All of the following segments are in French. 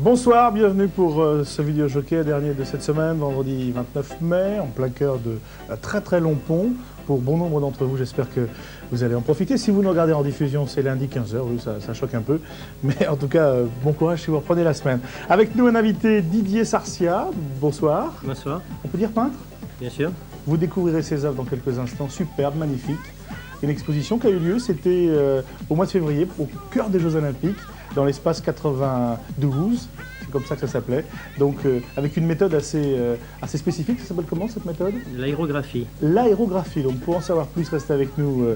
Bonsoir, bienvenue pour ce vidéo jockey dernier de cette semaine, vendredi 29 mai, en plein cœur de très très long pont. Pour bon nombre d'entre vous, j'espère que vous allez en profiter. Si vous nous regardez en diffusion, c'est lundi 15h, oui, ça choque un peu. Mais en tout cas, bon courage si vous reprenez la semaine. Avec nous un invité, Didier Sarcia. Bonsoir. Bonsoir. On peut dire peintre? Bien sûr. Vous découvrirez ses œuvres dans quelques instants, superbes, magnifiques. Une exposition qui a eu lieu, c'était au mois de février, au cœur des Jeux Olympiques, dans l'espace 92, c'est comme ça que ça s'appelait. Donc avec une méthode assez spécifique, ça s'appelle comment cette méthode? L'aérographie. L'aérographie, donc pour en savoir plus, restez avec nous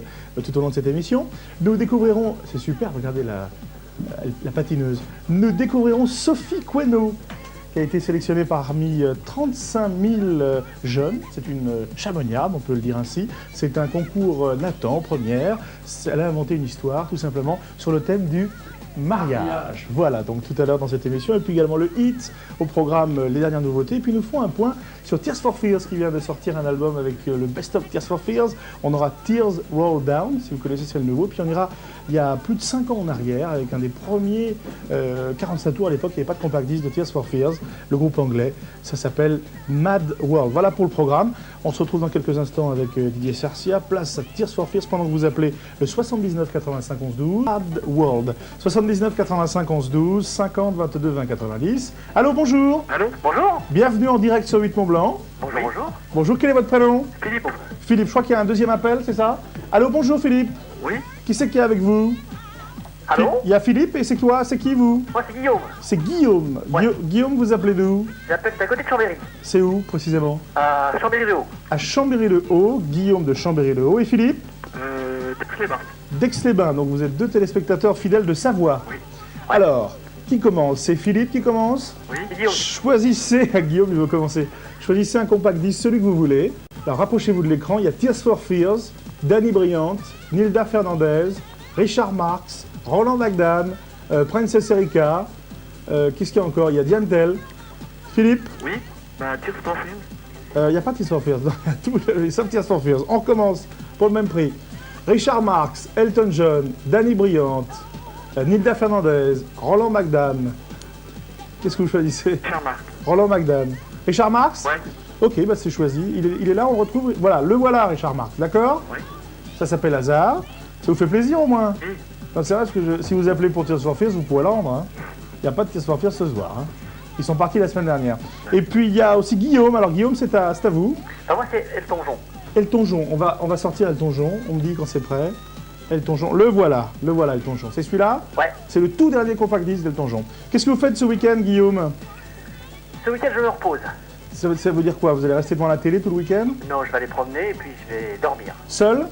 tout au long de cette émission. Nous découvrirons, c'est super, regardez la patineuse, nous découvrirons Sophie Queneau, qui a été sélectionnée parmi 35 000 jeunes. C'est une chamonniarde, on peut le dire ainsi. C'est un concours Nathan, première. Elle a inventé une histoire, tout simplement, sur le thème du mariage. Voilà, donc tout à l'heure dans cette émission. Et puis également le hit au programme, les dernières nouveautés. Et puis nous ferons un point sur Tears for Fears, qui vient de sortir un album avec le Best of Tears for Fears. On aura Tears Roll Down, si vous connaissez, c'est le nouveau. Puis on ira, il y a plus de 5 ans en arrière, avec un des premiers 45 tours à l'époque, il n'y avait pas de compact disque de Tears for Fears, le groupe anglais. Ça s'appelle Mad World. Voilà pour le programme. On se retrouve dans quelques instants avec Didier Sarcia. Place à Tears for Fears pendant que vous appelez le 79 85 11 12. Mad World. 79 85 11 12, 50 22 20 90. Allô, bonjour. Allô, bonjour. Bienvenue en direct sur 8 Mont Blanc. Bonjour, bonjour. Bonjour, quel est votre prénom? Philippe. Philippe, je crois qu'il y a un deuxième appel, c'est ça? Allô, bonjour Philippe. Oui. Qui c'est qui est avec vous? Allô? Il y a Philippe et c'est toi? C'est qui vous? Moi, c'est Guillaume. C'est Guillaume. Ouais. Guillaume, vous appelez d'où? J'appelle d'à côté de Chambéry. C'est où précisément? À Chambéry-le-Haut. À Chambéry-le-Haut. Guillaume de Chambéry-le-Haut. Et Philippe? D'Aix-les-Bains. d'Aix-les-Bains. Donc vous êtes deux téléspectateurs fidèles de Savoie. Oui. Alors, qui commence? C'est Philippe qui commence? Oui, Guillaume. Choisissez, Guillaume, il veut commencer. Choisissez un compact disque, celui que vous voulez. Alors rapprochez-vous de l'écran, il y a Tears for Fears, Danny Bryant, Nilda Fernandez, Richard Marx, Roland McDan, Princess Erika, qu'est-ce qu'il y a encore? Il y a Diane Tell. Philippe? Oui. Tears for Fears. Il n'y a pas Tears for Fears, sauf Tears for Fears. On recommence pour le même prix. Richard Marx, Elton John, Danny Bryant, Nilda Fernandez, Roland McDan. Qu'est-ce que vous choisissez? Richard Marx. Roland McDan. Richard Marx? Ouais. Ok, bah c'est choisi. Il est là, on le retrouve. Voilà, le voilà, Richard Marx. D'accord? Oui. Ça s'appelle Hasard. Ça vous fait plaisir au moins? Oui. Non, c'est vrai, parce que si vous appelez pour Tears for Fears, vous pouvez l'entendre. Hein. Il n'y a pas de Tears for Fears ce soir. Hein. Ils sont partis la semaine dernière. Et puis il y a aussi Guillaume. Alors Guillaume, c'est à vous. Moi, c'est Elton John. Elton John. On va sortir Elton John. On me dit quand c'est prêt. Elton John. Le voilà Elton John. C'est celui-là? Ouais. C'est le tout dernier compact disque d'Elton John. Qu'est-ce que vous faites ce week-end, Guillaume? Ce week-end, je me repose. Ça veut dire quoi? Vous allez rester devant la télé tout le week-end? Non, je vais aller promener et puis je vais dormir. Seul?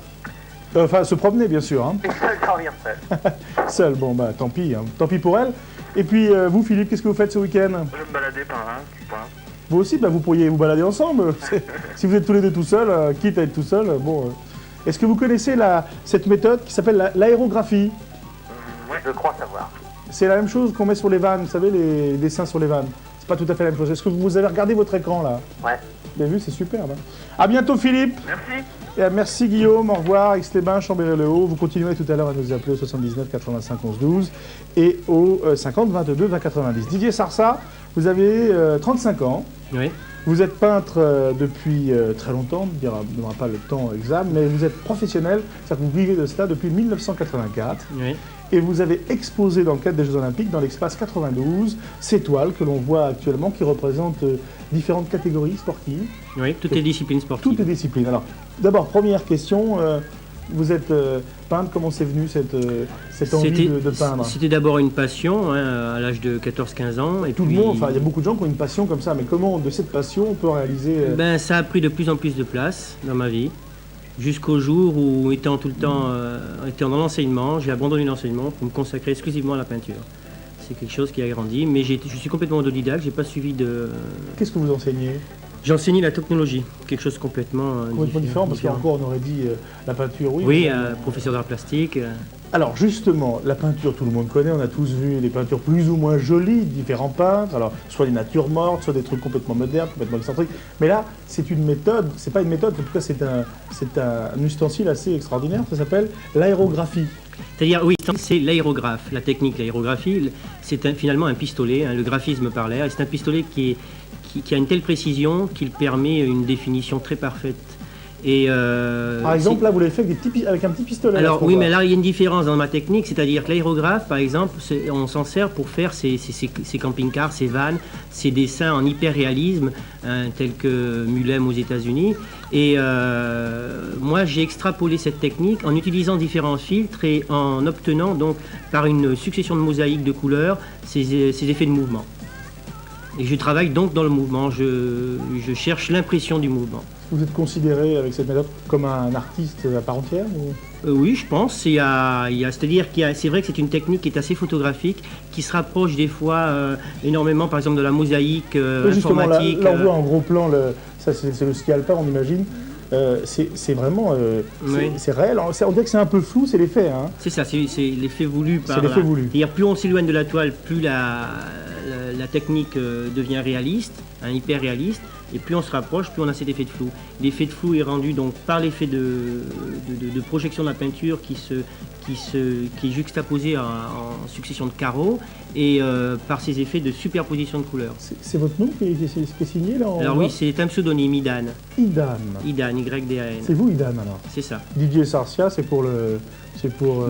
Enfin, se promener, bien sûr. Hein. Et seul, dormir seul. Seul, bon, bah, tant pis. Hein. Tant pis pour elle. Et puis, vous, Philippe, qu'est-ce que vous faites ce week-end? Je vais me balader par là, point. Vous aussi, bah, vous pourriez vous balader ensemble. Si vous êtes tous les deux tout seuls, quitte à être tout seul, bon... Est-ce que vous connaissez cette méthode qui s'appelle l'aérographie? Ouais. Je crois savoir. C'est la même chose qu'on met sur les vannes, vous savez, les dessins sur les vannes. C'est pas tout à fait la même chose. Est-ce que vous avez regardé votre écran, là? Ouais. Vous avez vu, c'est superbe. Hein. À bientôt, Philippe. Merci. Et merci Guillaume, au revoir, Aix-les-Bains, Chambéry-le-Haut. Vous continuerez tout à l'heure à nous appeler au 79 85 11 12 et au 50 22 20 90. Didier Sarcia, vous avez 35 ans. Oui. Vous êtes peintre depuis très longtemps, on ne donnera pas le temps exact, mais vous êtes professionnel, c'est-à-dire que vous vivez de cela depuis 1984. Oui. Et vous avez exposé dans le cadre des Jeux Olympiques, dans l'espace 92, ces toiles que l'on voit actuellement qui représentent différentes catégories sportives. Oui, toutes les disciplines sportives. Toutes les disciplines. Alors, d'abord, première question, vous êtes peintre, comment c'est venu cette envie de peindre? C'était d'abord une passion, hein, à l'âge de 14-15 ans. Et Tout puis, le monde, enfin, il y a beaucoup de gens qui ont une passion comme ça, mais comment, de cette passion, on peut réaliser... ça a pris de plus en plus de place dans ma vie, jusqu'au jour où, étant tout le temps étant dans l'enseignement, j'ai abandonné l'enseignement pour me consacrer exclusivement à la peinture. C'est quelque chose qui a grandi, mais je suis complètement autodidacte, j'ai pas suivi de... Qu'est-ce que vous enseignez? J'ai enseigné la technologie, quelque chose complètement différent, parce qu'encore on aurait dit la peinture, oui. Oui, professeur d'art plastique. Alors justement, la peinture, tout le monde connaît, on a tous vu les peintures plus ou moins jolies, différents peintres, alors soit des natures mortes, soit des trucs complètement modernes, complètement excentriques, mais là, c'est une méthode, c'est pas une méthode, en tout cas c'est un ustensile assez extraordinaire, ça s'appelle l'aérographie. C'est-à-dire, oui, c'est l'aérographe, la technique, l'aérographie, c'est finalement un pistolet, hein, le graphisme par l'air, et c'est un pistolet qui a une telle précision qu'il permet une définition très parfaite. Et par exemple, là, vous l'avez fait avec un petit pistolet. Alors oui, mais là, il y a une différence dans ma technique, c'est-à-dire que l'aérographe, par exemple, on s'en sert pour faire ces camping-cars, ces vannes, ces dessins en hyper-réalisme, hein, tels que Mulhem aux États-Unis. Et moi, j'ai extrapolé cette technique en utilisant différents filtres et en obtenant donc par une succession de mosaïques de couleurs ces effets de mouvement. Et je travaille donc dans le mouvement, je cherche l'impression du mouvement. Vous êtes considéré avec cette méthode comme un artiste à part entière ou... Oui, je pense. C'est-à-dire c'est vrai que c'est une technique qui est assez photographique, qui se rapproche des fois énormément, par exemple, de la mosaïque informatique. Là, on voit en gros plan, ça c'est le ski alpin, on imagine. C'est vraiment, oui. C'est réel. On dirait que c'est un peu flou, c'est l'effet. Hein. C'est ça, c'est l'effet voulu. C'est l'effet voulu. C'est-à-dire, plus on s'éloigne de la toile, plus la technique devient réaliste, hein, hyper réaliste. Et plus on se rapproche, plus on a cet effet de flou. L'effet de flou est rendu donc par l'effet de projection de la peinture qui est juxtaposé en succession de carreaux et par ces effets de superposition de couleurs. C'est votre nom qui est signé là? Alors oui, c'est un pseudonyme, Idan. Idan. Idan, Y-D-A-N. C'est vous, Idan, alors? C'est ça. Didier Sarsia, c'est pour la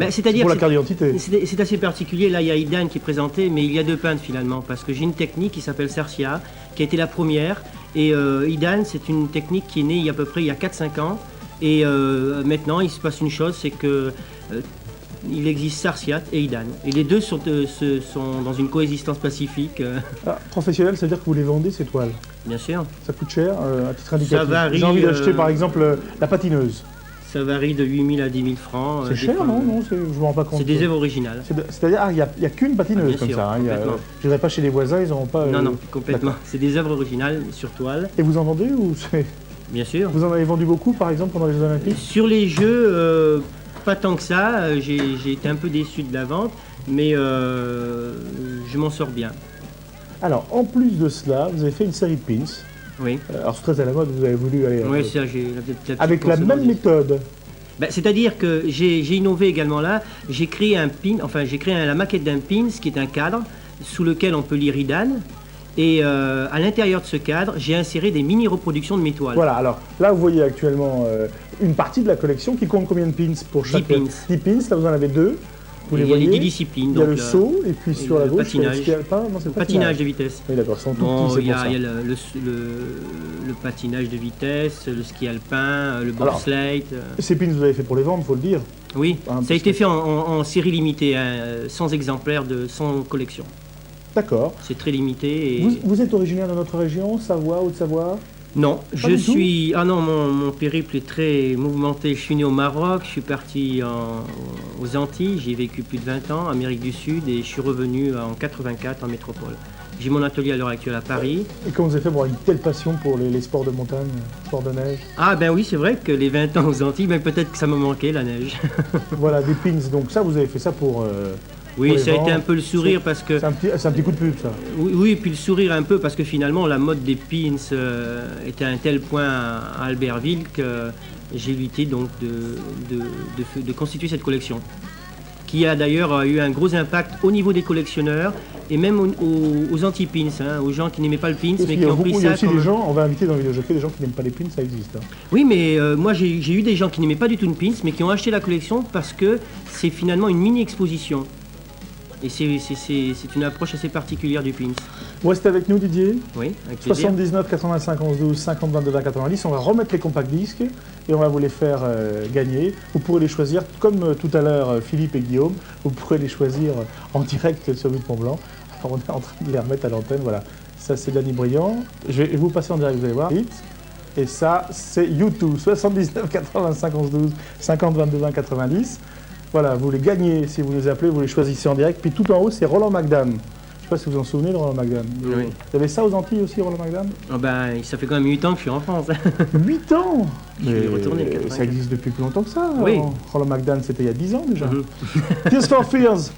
carte d'identité. C'est assez particulier. Là, il y a Idan qui est présenté, mais il y a deux peintres finalement, parce que j'ai une technique qui s'appelle Sarsia, qui a été la première. Et Idan, c'est une technique qui est née il y a à peu près 4-5 ans. Et maintenant, il se passe une chose, c'est que il existe Sarsiat et Idan. Et les deux sont dans une coexistence pacifique. Professionnel, ça veut dire que vous les vendez, ces toiles? Bien sûr. Ça coûte cher, à titre indicatif. Ça varie. J'ai envie d'acheter, par exemple, la patineuse. Ça varie de 8 000 à 10 000 francs. C'est cher, non, je ne me rends pas compte. C'est des œuvres originales. C'est-à-dire, il n'y a qu'une patineuse comme sûr, ça. Hein, je n'irai pas chez les voisins, ils n'auront pas... Non, complètement. C'est des œuvres originales sur toile. Et vous en vendez ou Bien sûr. Vous en avez vendu beaucoup, par exemple, pendant les Jeux Olympiques? Sur les Jeux, pas tant que ça. J'ai été un peu déçu de la vente, mais je m'en sors bien. Alors, en plus de cela, vous avez fait une série de pins. Oui. Alors, c'est très à la mode, vous avez voulu aller... Oui, ça, j'ai avec la même méthode. C'est-à-dire que j'ai innové également là. J'ai créé la maquette d'un pins qui est un cadre sous lequel on peut lire Idan. Et à l'intérieur de ce cadre, j'ai inséré des mini-reproductions de mes toiles. Voilà, alors là, vous voyez actuellement une partie de la collection qui compte combien de pins pour chaque 10 pins. 10 pins, là vous en avez deux. Vous les voyez. Il y a des disciplines. Il y a le saut, et puis sur la gauche, patinage. c'est le patinage de vitesse. Oui, d'accord, ils sont tout petits, Il y c'est pour ça. a le patinage de vitesse, le ski alpin, le bobsleigh. Ces pins, vous avez fait pour les vendre, il faut le dire. Oui, Hein, ça a été fait en série limitée, hein, 100 exemplaires de 100 collections. D'accord. C'est très limité. Et... Vous êtes originaire de notre région, Savoie, Haute-Savoie? Non, Pas du tout. Ah non, mon périple est très mouvementé. Je suis né au Maroc, je suis parti aux Antilles, j'y ai vécu plus de 20 ans, Amérique du Sud, et je suis revenu en 84 en métropole. J'ai mon atelier à l'heure actuelle à Paris. Et comment vous avez fait pour avoir une telle passion pour les sports de montagne, sports de neige? Ah ben oui, c'est vrai que les 20 ans aux Antilles, ben peut-être que ça me manquait, la neige. Voilà, des pins, donc ça, vous avez fait ça pour... Oui, ça a été un peu le sourire parce que... C'est un petit coup de pub, ça. Oui, et puis le sourire un peu parce que finalement la mode des pins était à un tel point à Albertville que j'ai évité donc de constituer cette collection. Qui a d'ailleurs eu un gros impact au niveau des collectionneurs et même aux anti-pins, hein, aux gens qui n'aimaient pas le pins mais qui ont pris ça. Il y a aussi des gens, on va inviter dans Vidéo Jockey des gens qui n'aiment pas les pins, ça existe. Hein. Oui, mais moi j'ai eu des gens qui n'aimaient pas du tout une pins mais qui ont acheté la collection parce que c'est finalement une mini-exposition. Et c'est une approche assez particulière du pins. Vous restez avec nous, Didier? Oui, avec plaisir. 79 85 11 12 50 22 20 90. On va remettre les compacts disques et on va vous les faire gagner. Vous pourrez les choisir, comme tout à l'heure Philippe et Guillaume, vous pourrez les choisir en direct sur Vue de Mont-Blanc. Alors, on est en train de les remettre à l'antenne, voilà. Ça c'est Danny Briand. Je vais vous passer en direct, vous allez voir. Et ça c'est YouTube, 79 85 11 12 50 22 20 90. Voilà, vous les gagnez si vous les appelez, vous les choisissez en direct. Puis tout en haut, c'est Roland McDan. Je ne sais pas si vous vous en souvenez de Roland McDan. Oui. Vous avez ça aux Antilles aussi, Roland McDan? Oh ben, ça fait quand même 8 ans que je suis en France. 8 ans? Je suis retourné, ça existe depuis plus longtemps que ça. Oui. Roland McDan, c'était il y a 10 ans déjà. Tears for Fears,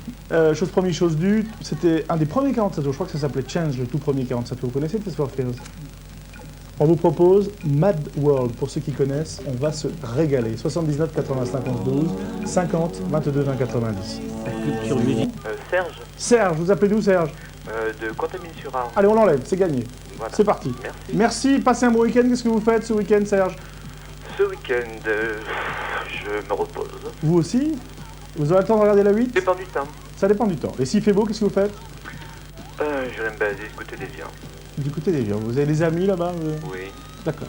chose promise, chose due. C'était un des premiers 47 tours. Je crois que ça s'appelait Change, le tout premier 47 tours. Vous connaissez Tears for Fears? On vous propose Mad World. Pour ceux qui connaissent, on va se régaler. 79 85 11 12, 50 22 20 90. La culture musique. Serge, Serge, vous appelez d'où Serge? de Contamine-sur-Arve. Allez, on l'enlève, c'est gagné. Voilà. C'est parti. Merci. Merci, passez un bon week-end. Qu'est-ce que vous faites ce week-end, Serge? Ce week-end, je me repose. Vous aussi? Vous aurez le temps de regarder la 8? Dépend du temps. Ça dépend du temps. Et s'il fait beau, qu'est-ce que vous faites? Je vais me balader du côté des viands. Du côté des viands. Vous avez des amis là-bas? Oui. D'accord.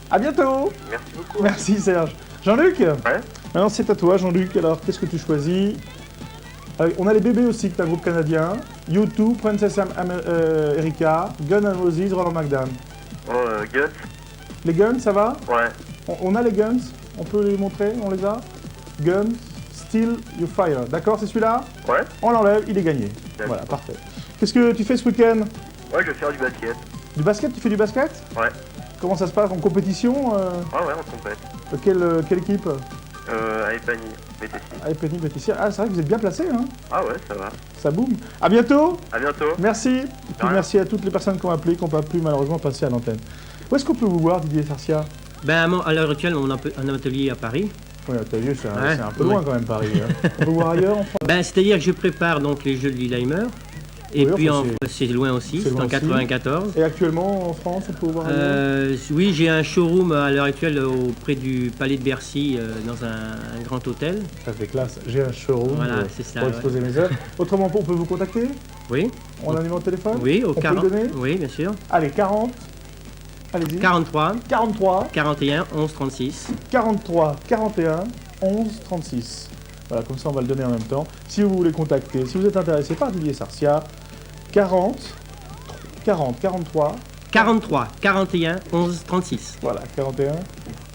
À bientôt. Merci beaucoup. Merci Serge. Jean-Luc? Ouais. Maintenant c'est à toi Jean-Luc. Alors qu'est-ce que tu choisis? On a les bébés aussi, qui est un groupe canadien. U2, Princess Erika, Guns N' Roses, Roland McDan. Guts. Les Guns, ça va? Ouais. On a les Guns? On peut les montrer? On les a? Guns, Still You Fire. D'accord, c'est celui-là? Ouais. On l'enlève, il est gagné. D'accord. Voilà, parfait. Qu'est-ce que tu fais ce week-end? Ouais, je vais faire du basket. Du basket? Tu fais du basket? Ouais. Comment ça se passe en compétition? Ah ouais, on complète. Quelle équipe? Avec Fanny, BTC. Avec Penny Bétissier. Ah, c'est vrai que vous êtes bien placé, hein? Ah ouais, ça va. Ça boum. À bientôt. À bientôt. Merci. Et puis rien. merci à toutes les personnes qui ont appelé, qui n'ont pas pu malheureusement passer à l'antenne. Où est-ce qu'on peut vous voir, Didier Sarcia? Ben, à l'heure actuelle, on a un atelier à Paris. Oui, t'as vu, c'est Ouais, un peu loin ouais. quand même, Paris. Hein. On peut voir ailleurs en France? Ben, c'est-à-dire que je prépare donc les jeux de Lillehammer. Et Oui, puis enfin, c'est loin aussi, c'est c'est loin en aussi. 94. Et actuellement, en France, on peut vous voir ailleurs? Oui, j'ai un showroom à l'heure actuelle auprès du Palais de Bercy, dans un grand hôtel. Ça fait classe. J'ai un showroom Voilà, c'est ça, pour ouais. exposer mes œuvres. Autrement, on peut vous contacter? Oui, On a un numéro de téléphone? oui, au On peut 40. le donner? Oui, bien sûr. Allez, 40. Allez-y. 43, 43, 41, 11, 36. 43, 41, 11, 36. Voilà, comme ça on va le donner en même temps. Si vous voulez contacter, si vous êtes intéressé par Didier Sarcia, 40, 43, 43, 41, 11, 36. voilà, 41,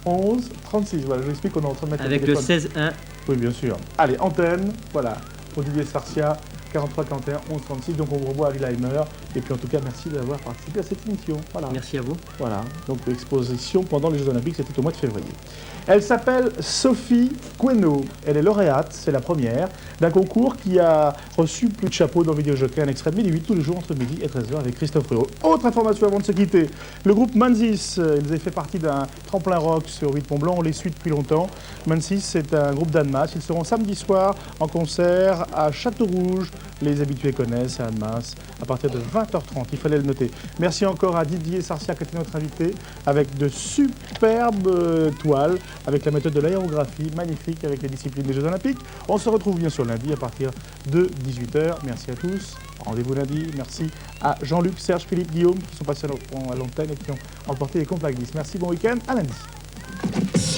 11, 36. Voilà, je vous explique qu'on est en train de mettre Avec le téléphone. 16 1. Oui, bien sûr. Allez, antenne, voilà, pour Didier Sarcia, 43, 41, 11, 36. Donc on vous revoit à Lillehammer. Et puis en tout cas, merci d'avoir participé à cette émission. Voilà. Merci à vous. Voilà, donc l'exposition pendant les Jeux Olympiques, c'était au mois de février. Elle s'appelle Sophie Queneau. Elle est lauréate, c'est la première, d'un concours qui a reçu plus de chapeaux dans Vidéo Jockey, un extrait de Midi 8 tous les jours entre midi et 13h avec Christophe Réau. Autre information avant de se quitter, le groupe Manzis, ils avaient fait partie d'un tremplin rock sur 8 Mont Blanc, on les suit depuis longtemps. Manzis, c'est un groupe d'Annemasse, ils seront samedi soir en concert à Châteaurouge, les habitués connaissent, à Annemasse, à partir de 20h30, il fallait le noter. Merci encore à Didier Sarcia qui était notre invité, avec de superbes toiles, avec la méthode de l'aérographie, magnifique, avec les disciplines des Jeux Olympiques. On se retrouve bien sûr lundi à partir de 18h. Merci à tous. Rendez-vous lundi. Merci à Jean-Luc, Serge, Philippe, Guillaume qui sont passés à l'antenne et qui ont emporté les compacts 10. Merci, bon week-end. À lundi.